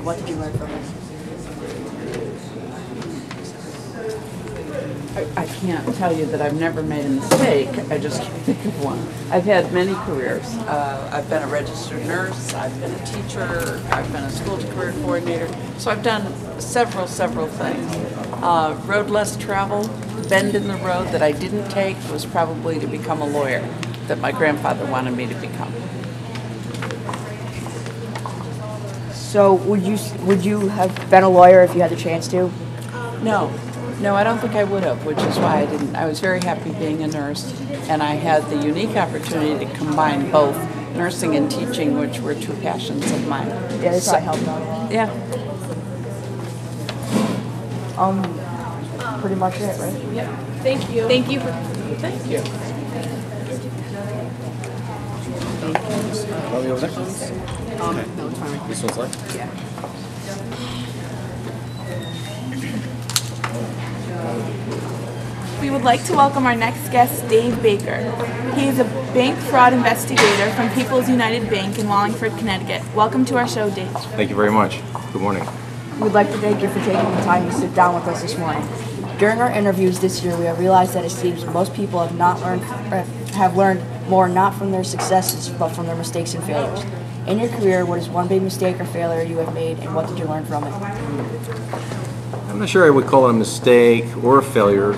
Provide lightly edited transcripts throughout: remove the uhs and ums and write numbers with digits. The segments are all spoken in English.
and what did you learn from it? I can't tell you that I've never made a mistake. I just can't think of one. I've had many careers. I've been a registered nurse, I've been a teacher, I've been a school to career coordinator. So I've done several things. Road less traveled, bend in the road that I didn't take was probably to become a lawyer that my grandfather wanted me to become. So would you have been a lawyer if you had the chance to? No, I don't think I would have, which is why I didn't. I was very happy being a nurse, and I had the unique opportunity to combine both nursing and teaching, which were two passions of mine. Yeah, they probably helped out. Yeah. Pretty much it, right? Yeah. Thank you. Thank you. Well, over there? Okay. No, it's fine. This one's left? Yeah. We would like to welcome our next guest, Dave Baker. He is a bank fraud investigator from People's United Bank in Wallingford, Connecticut. Welcome to our show, Dave. Thank you very much. Good morning. We'd like to thank you for taking the time to sit down with us this morning. During our interviews this year, we have realized that it seems most people have learned more not from their successes, but from their mistakes and failures. In your career, what is one big mistake or failure you have made, and what did you learn from it? I'm not sure I would call it a mistake or a failure,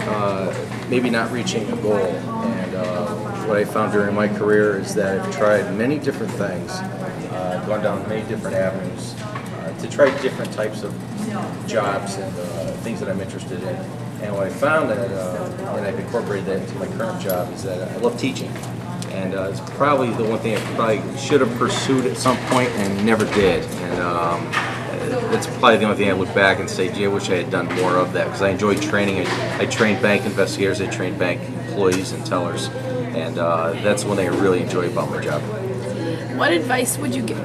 maybe not reaching a goal. And what I found during my career is that I've tried many different things, gone down many different avenues to try different types of jobs and things that I'm interested in. And what I found that, and I've incorporated that into my current job, is that I love teaching. And it's probably the one thing I probably should have pursued at some point and never did. And that's probably the only thing I look back and say, gee, I wish I had done more of that, because I enjoyed training. I trained bank investigators, I trained bank employees and tellers, and that's one thing I really enjoy about my job. What advice would you give?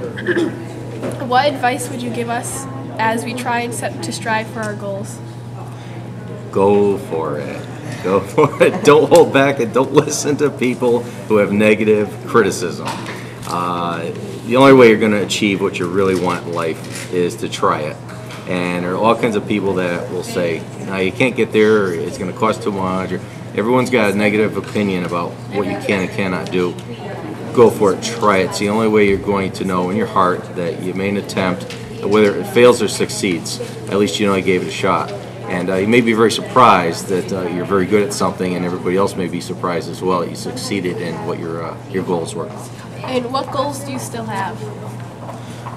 What advice would you give us as we try and set to strive for our goals? Go for it. Go for it. Don't hold back and don't listen to people who have negative criticism. The only way you're going to achieve what you really want in life is to try it. And there are all kinds of people that will say, no, you can't get there, or it's going to cost too much. Or everyone's got a negative opinion about what you can and cannot do. Go for it, try it. It's the only way you're going to know in your heart that you made an attempt. Whether it fails or succeeds, at least you know you gave it a shot. And you may be very surprised that you're very good at something, and everybody else may be surprised as well that you succeeded in what your goals were. And what goals do you still have?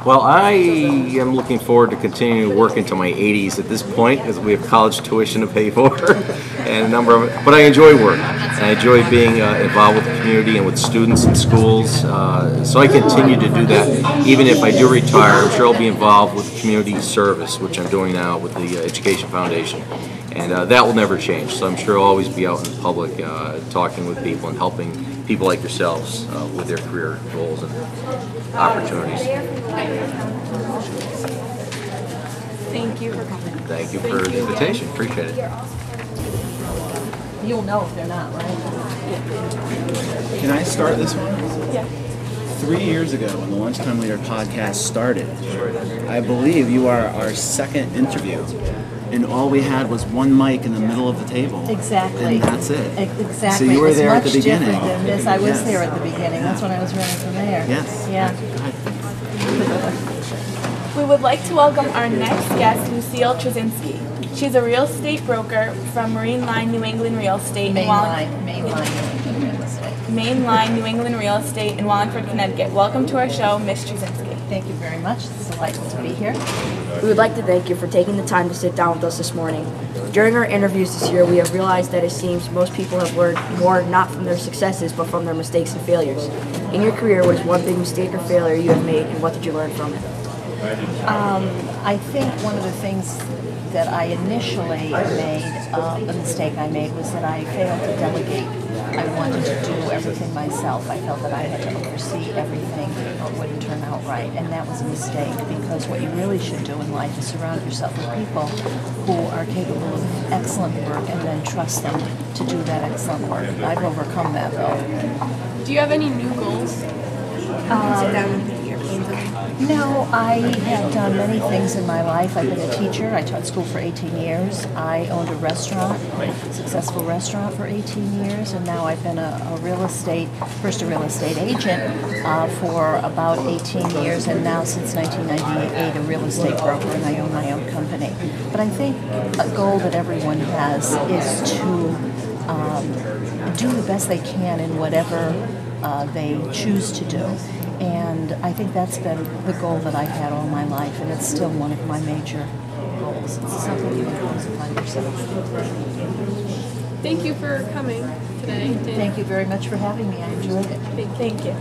Well, I am looking forward to continuing to work into my 80s at this point, because we have college tuition to pay for and a number of. But I enjoy work, and I enjoy being involved with the community and with students in schools. So I continue to do that. Even if I do retire, I'm sure I'll be involved with community service, which I'm doing now with the Education Foundation, and that will never change. So I'm sure I'll always be out in public talking with people and helping people like yourselves with their career goals and opportunities. Thank you for coming. Thank you for the invitation. Appreciate it. You'll know if they're not, right? Can I start this one? Yeah. 3 years ago, when the Lunchtime Leader podcast started, I believe you are our second interview, and all we had was one mic in the middle of the table. Exactly. And that's it. Exactly. So you were It's there at much the beginning. different than this. I was Yes. there at the beginning. That's when I was running for mayor. Yes. Yeah. We would like to welcome our next guest, Lucille Trzynski. She's a real estate broker from Marine Line New England Real Estate in Main Line New England Real Estate in Wallingford, Connecticut. Welcome to our show, Ms. Trzynski. Thank you very much. It's delightful to be here. We would like to thank you for taking the time to sit down with us this morning. During our interviews this year, we have realized that it seems most people have learned more not from their successes, but from their mistakes and failures. In your career, what is one big mistake or failure you have made, and what did you learn from it? I think one of the things that I initially made, the mistake I made, was that I failed to delegate. I wanted to do everything myself. I felt that I had to oversee everything or it wouldn't turn out right. And that was a mistake, because what you really should do in life is surround yourself with people who are capable of excellent work and then trust them to do that excellent work. I've overcome that, though. Do you have any new goals? No, I have done many things in my life. I've been a teacher. I taught school for 18 years. I owned a restaurant, successful restaurant for 18 years, and now I've been a real estate agent for about 18 years, and now since 1998 a real estate broker, and I own my own company. But I think a goal that everyone has is to do the best they can in whatever they choose to do. And I think that's been the goal that I've had all my life, and it's still one of my major goals. It's something you impose upon yourself. Thank you for coming today. Thank you very much for having me. I enjoyed it. Thank you.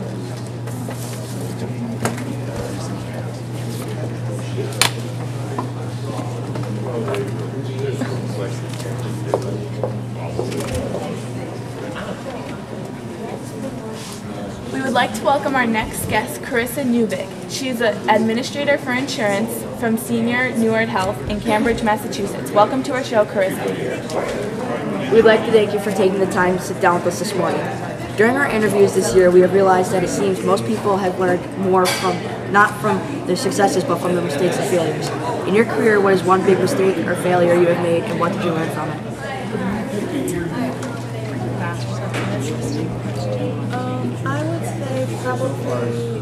We would like to welcome our next guest, Carissa Newbig. She is an administrator for insurance from Senior Neward Health in Cambridge, Massachusetts. Welcome to our show, Carissa. We'd like to thank you for taking the time to sit down with us this morning. During our interviews this year, we have realized that it seems most people have learned more not from their successes, but from their mistakes and failures. In your career, what is one big mistake or failure you have made, and what did you learn from it? I would say probably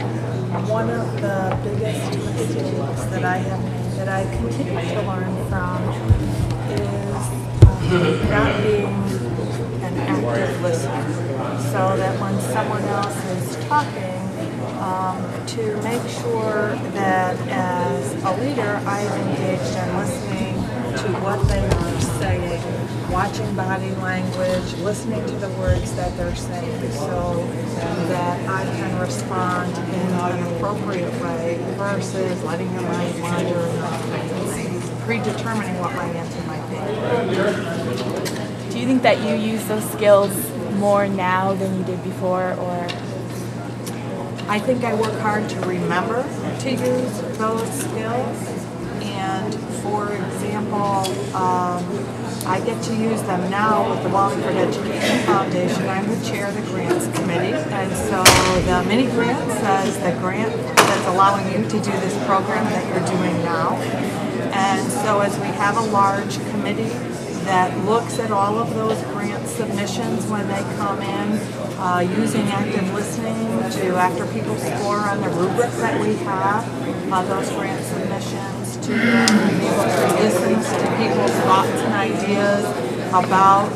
one of the biggest mistakes that I have made, that I continue to learn from, is not being an active listener. So that when someone else is talking, to make sure that as a leader I am engaged in listening to what they are saying, watching body language, listening to the words that they're saying, so that I can respond in an appropriate way versus letting your mind wander and predetermining what my answer might be. Do you think that you use those skills more now than you did before, or? I think I work hard to remember to use those skills, and for example, I get to use them now with the Wallingford Education Foundation. I'm the chair of the grants committee, and so the mini grant says the grant that's allowing you to do this program that you're doing now. And so as we have a large committee that looks at all of those grant submissions when they come in, using active listening to, after people score on the rubric that we have, those grant submissions, to be able to listen to people's thoughts and ideas about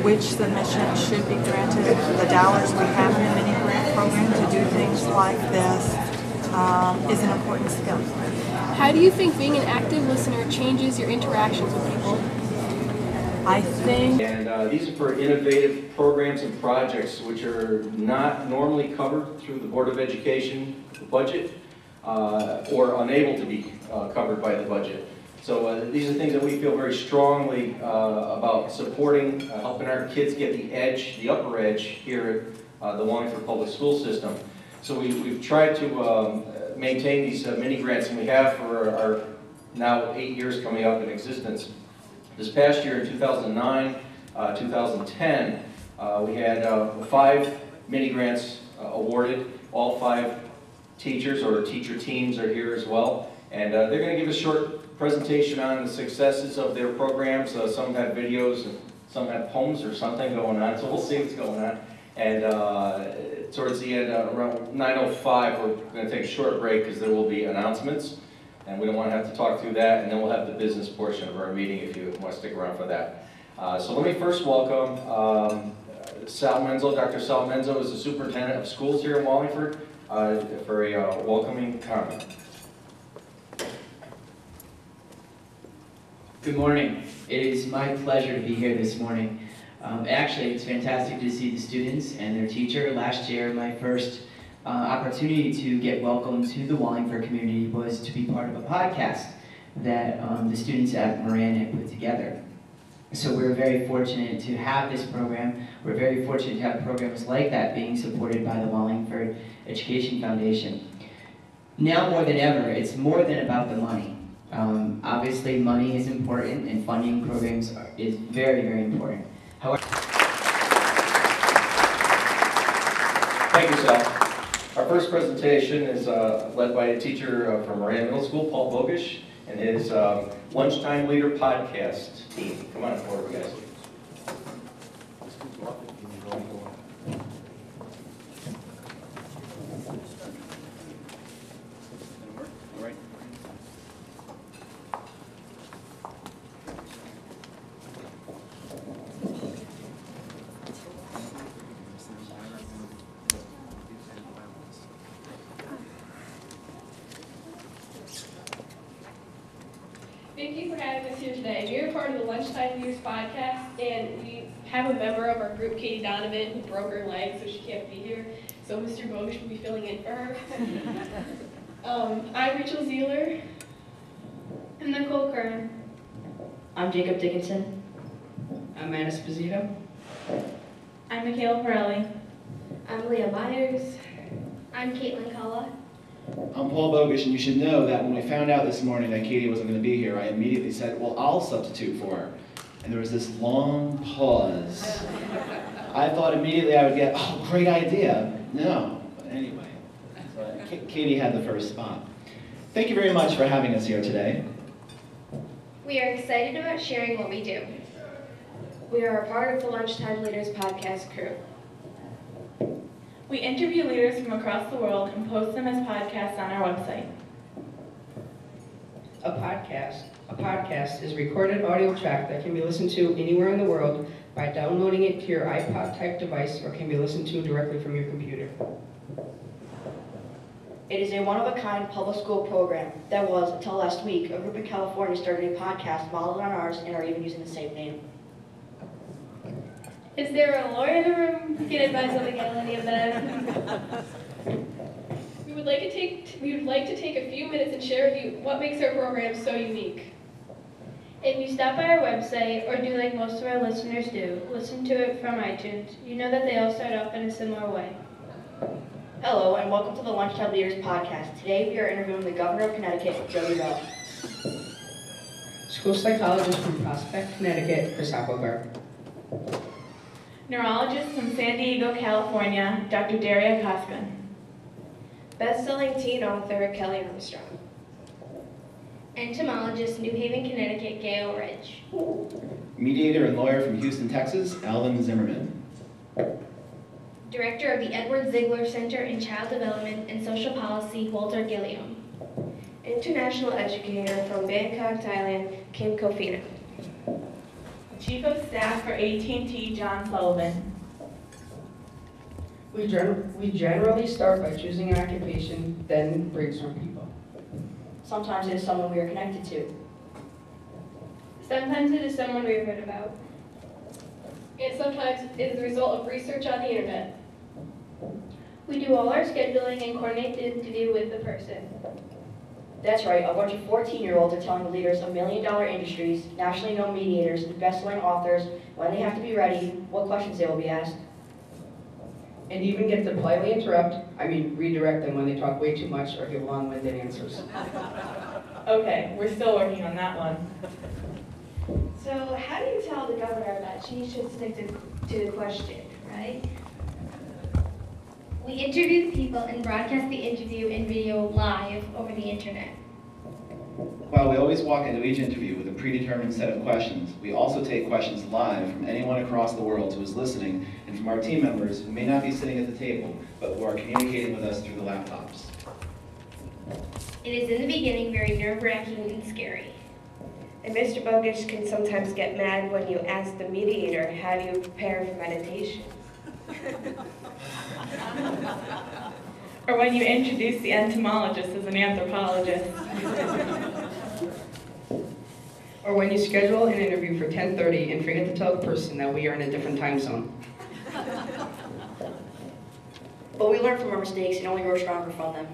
which submissions should be granted. The dollars we have in the mini grant program to do things like this is an important skill. How do you think being an active listener changes your interactions with people? I think. And these are for innovative programs and projects which are not normally covered through the Board of Education budget or unable to be covered by the budget. So these are things that we feel very strongly about supporting, helping our kids get the edge, the upper edge here at the Wallingford Public School System. So we've tried to maintain these mini grants, and we have for our now 8 years coming up in existence. This past year in 2009, 2010, we had 5 mini grants awarded. All 5 teachers or teacher teams are here as well. And they're going to give a short presentation on the successes of their programs. Some have videos, and some have poems or something going on. So we'll see what's going on. And towards the end, around 9:05, we're going to take a short break because there will be announcements. And we don't want to have to talk through that. And then we'll have the business portion of our meeting if you want to stick around for that. So let me first welcome Sal Menzo. Dr. Sal Menzo is the superintendent of schools here in Wallingford for a welcoming comment. Good morning. It is my pleasure to be here this morning. Actually, it's fantastic to see the students and their teacher. Last year, my first opportunity to get welcomed to the Wallingford community was to be part of a podcast that the students at Moran had put together. So we're very fortunate to have this program. We're very fortunate to have programs like that being supported by the Wallingford Education Foundation. Now more than ever, it's more than about the money. Obviously, money is important, and funding programs is very, very important. However, Thank you, Sal. Our first presentation is led by a teacher from Moran Middle School, Paul Bogish, and his Lunchtime Leader podcast team. Come on forward, guys. Thank you for having us here today. We are part of the Lunchtime Leaders podcast, and we have a member of our group, Katie Donovan, who broke her leg, so she can't be here. So Mr. Bogish will be filling in for her. I'm Rachel Zeeler. I'm Nicole Curran. I'm Jacob Dickinson. I'm Anna Esposito. I'm Michaela Pirelli. I'm Leah Myers. I'm Caitlin Kalla. I'm Paul Bogish, and you should know that when we found out this morning that Katie wasn't going to be here, I immediately said, well, I'll substitute for her. And there was this long pause. I thought immediately I would get, oh, great idea. No, but anyway. So Katie had the first spot. Thank you very much for having us here today. We are excited about sharing what we do. We are a part of the Lunchtime Leaders podcast crew. We interview leaders from across the world and post them as podcasts on our website. A podcast is a recorded audio track that can be listened to anywhere in the world by downloading it to your iPod-type device or can be listened to directly from your computer. It is a one-of-a-kind public school program that was, until last week, a group in California started a podcast modeled on ours and are even using the same name. Is there a lawyer in the room who can advise on the legality of that? We would like to take a few minutes and share with you what makes our program so unique. If you stop by our website, or do like most of our listeners do, listen to it from iTunes, you know that they all start off in a similar way. Hello, and welcome to the Lunchtime Leaders podcast. Today we are interviewing the Governor of Connecticut, Jody Bell. School psychologist from Prospect, Connecticut, Chris Applegar. Neurologist from San Diego, California, Dr. Daria Koskun. Best-selling teen author Kelly Armstrong. Entomologist, New Haven, Connecticut, Gail Ridge. Mediator and lawyer from Houston, Texas, Alvin Zimmerman. Director of the Edward Ziegler Center in Child Development and Social Policy, Walter Gilliam. International educator from Bangkok, Thailand, Kim Kofina. Chief of Staff for AT&T, John Sullivan. We generally start by choosing an occupation, then brainstorm people. Sometimes it is someone we are connected to. Sometimes it is someone we've heard about. And sometimes it is the result of research on the internet. We do all our scheduling and coordinate the interview with the person. That's right, a bunch of 14-year-olds are telling the leaders of million-dollar industries, nationally known mediators, and best-selling authors when they have to be ready, what questions they will be asked. And even get to politely redirect them when they talk way too much or give long-winded answers. Okay, we're still working on that one. So how do you tell the governor that she should stick to the question, right? We interview the people and broadcast the interview and video live over the internet. While we always walk into each interview with a predetermined set of questions, we also take questions live from anyone across the world who is listening and from our team members who may not be sitting at the table, but who are communicating with us through the laptops. It is in the beginning very nerve-wracking and scary. And Mr. Bogish can sometimes get mad when you ask the mediator, how do you prepare for meditation? Or when you introduce the entomologist as an anthropologist. Or when you schedule an interview for 10:30 and forget to tell the person that we are in a different time zone. But we learn from our mistakes and only grow stronger from them.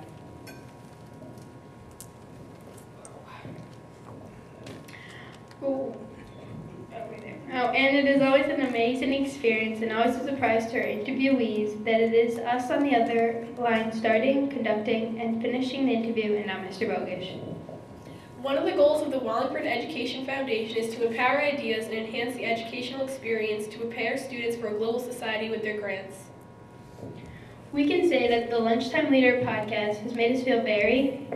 And it is always an amazing experience and always a surprise to our interviewees that it is us on the other line starting, conducting, and finishing the interview and not Mr. Bogish. One of the goals of the Wallingford Education Foundation is to empower ideas and enhance the educational experience to prepare students for a global society with their grants. We can say that the Lunchtime Leader podcast has made us feel very,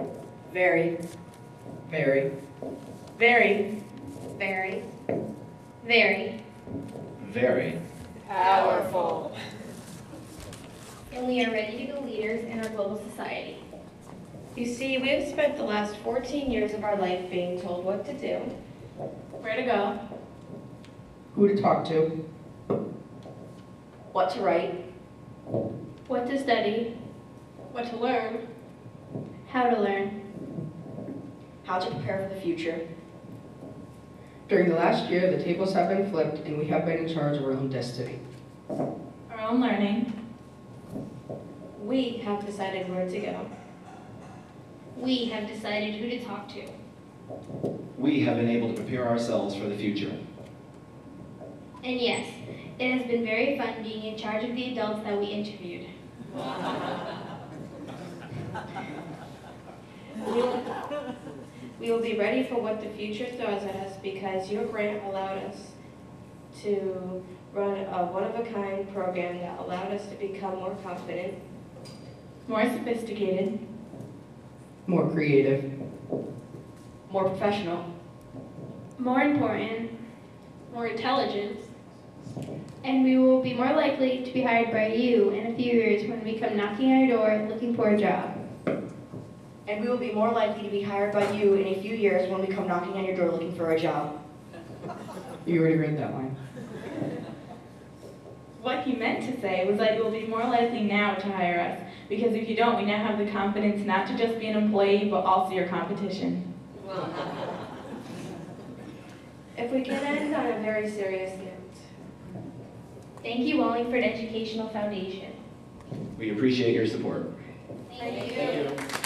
Very, very, Very very, very Very. powerful. and we are ready to be leaders in our global society. You see, we have spent the last 14 years of our life being told what to do, Where to go? who to talk to, what to write, What to study, What to learn? how to learn. how to prepare for the future. During the last year, the tables have been flipped and we have been in charge of our own destiny. Our own learning. We have decided where to go. We have decided who to talk to. We have been able to prepare ourselves for the future. And yes, it has been very fun being in charge of the adults that we interviewed. We will be ready for what the future throws at us because your grant allowed us to run a one-of-a-kind program that allowed us to become more confident, More sophisticated. More creative, more professional, More important, More intelligent. and we will be more likely to be hired by you in a few years when we come knocking on your door looking for a job. and we will be more likely to be hired by you in a few years when we come knocking on your door looking for a job. you already read that line. What he meant to say was that you will be more likely now to hire us, because if you don't, we now have the confidence not to just be an employee, but also your competition. If we can end on a very serious note, Thank you, Wallingford Educational Foundation. We appreciate your support. Thank you.